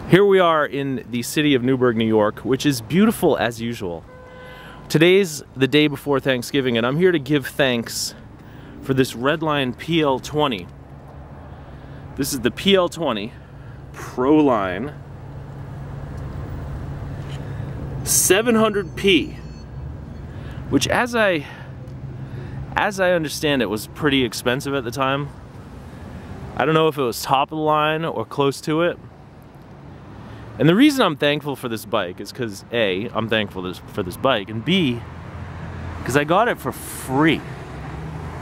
Here we are in the city of Newburgh, New York, which is beautiful as usual. Today's the day before Thanksgiving, and I'm here to give thanks for this REDLINE PL-20. This is the PL-20 Pro Line 700p, which as I understand it was pretty expensive at the time. I don't know if it was top of the line or close to it. And the reason I'm thankful for this bike is because A, I'm thankful for this bike, and B, because I got it for free.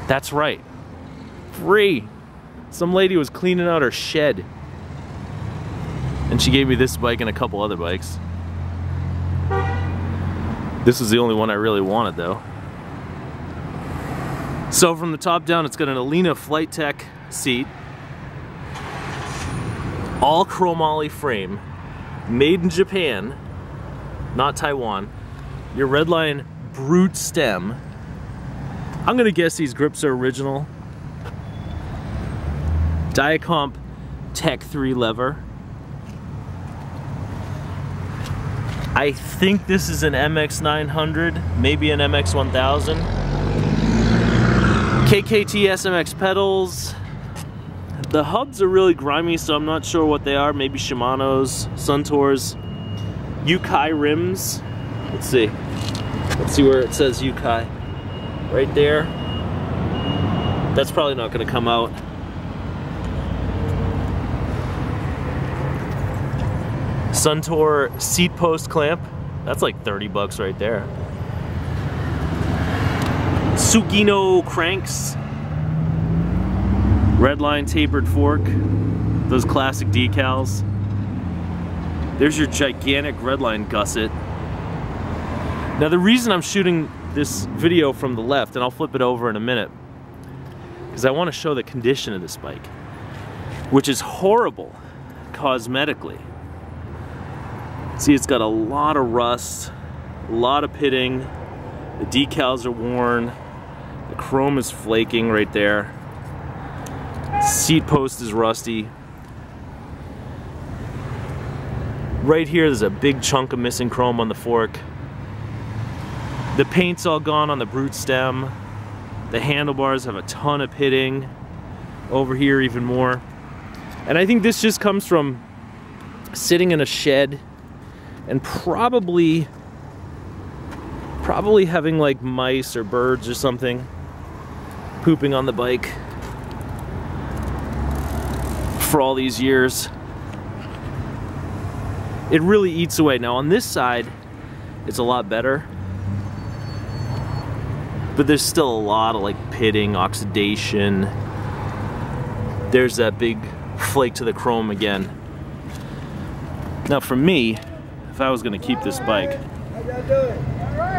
That's right, free. Some lady was cleaning out her shed, and she gave me this bike and a couple other bikes. This was the only one I really wanted though. So from the top down, it's got an Alina Flight Tech seat, all chromoly frame, made in Japan, not Taiwan. Your REDLINE Brute stem. I'm gonna guess these grips are original. Diacomp Tech 3 lever. I think this is an MX 900, maybe an MX 1000. KKT SMX pedals. The hubs are really grimy, so I'm not sure what they are. Maybe Shimano's, Suntour's. Yukai rims. Let's see where it says Yukai. Right there. That's probably not gonna come out. Suntour seat post clamp. That's like 30 bucks right there. Sugino cranks. REDLINE tapered fork, those classic decals. There's your gigantic REDLINE gusset. Now the reason I'm shooting this video from the left, and I'll flip it over in a minute, is I want to show the condition of this bike, which is horrible cosmetically. See, it's got a lot of rust, a lot of pitting, the decals are worn, the chrome is flaking right there. Seat post is rusty. Right here there's a big chunk of missing chrome on the fork. The paint's all gone on the Brute stem. The handlebars have a ton of pitting. Over here even more. And I think this just comes from sitting in a shed and probably having like mice or birds or something pooping on the bike for all these years. It really eats away. Now on this side, it's a lot better, but there's still a lot of like pitting, oxidation. There's that big flake to the chrome again. Now for me, if I was gonna keep this bike,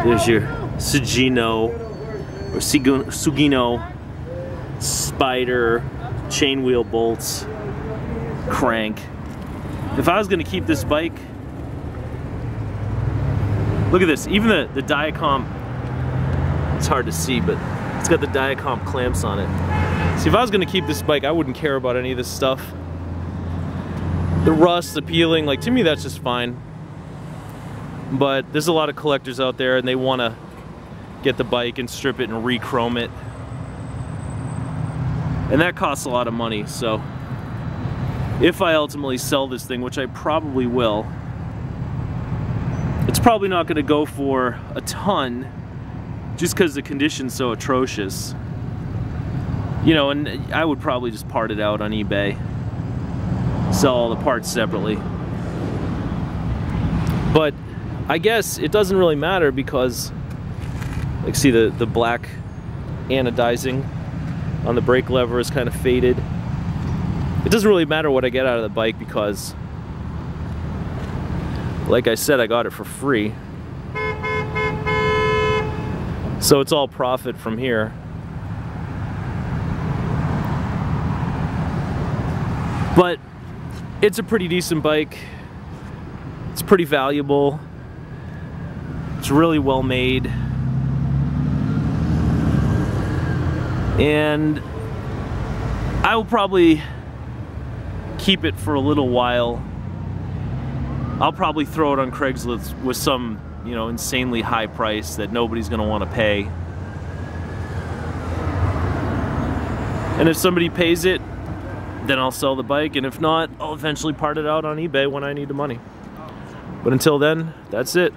there's your Sugino or Sugino spider chain wheel bolts, crank. If I was gonna keep this bike, look at this, even the Diacomp, it's hard to see, but it's got the Diacomp clamps on it. See, if I was gonna keep this bike, I wouldn't care about any of this stuff. The rust, the peeling, like to me that's just fine. But there's a lot of collectors out there and they wanna get the bike and strip it and re-chrome it. And that costs a lot of money, so if I ultimately sell this thing, which I probably will, it's probably not gonna go for a ton just because the condition's so atrocious. You know, and I would probably just part it out on eBay, sell all the parts separately. But I guess it doesn't really matter because, like, see the black anodizing on the brake lever is kind of faded. It doesn't really matter what I get out of the bike because, like I said, I got it for free. So it's all profit from here. But it's a pretty decent bike. It's pretty valuable. It's really well made. And I will probably keep it for a little while I'll probably throw it on Craigslist with some, you know, insanely high price that nobody's gonna want to pay. And if somebody pays it, then I'll sell the bike, and if not, I'll eventually part it out on eBay when I need the money. But until then, that's it.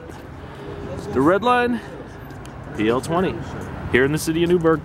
The Redline PL-20 here in the city of Newburgh.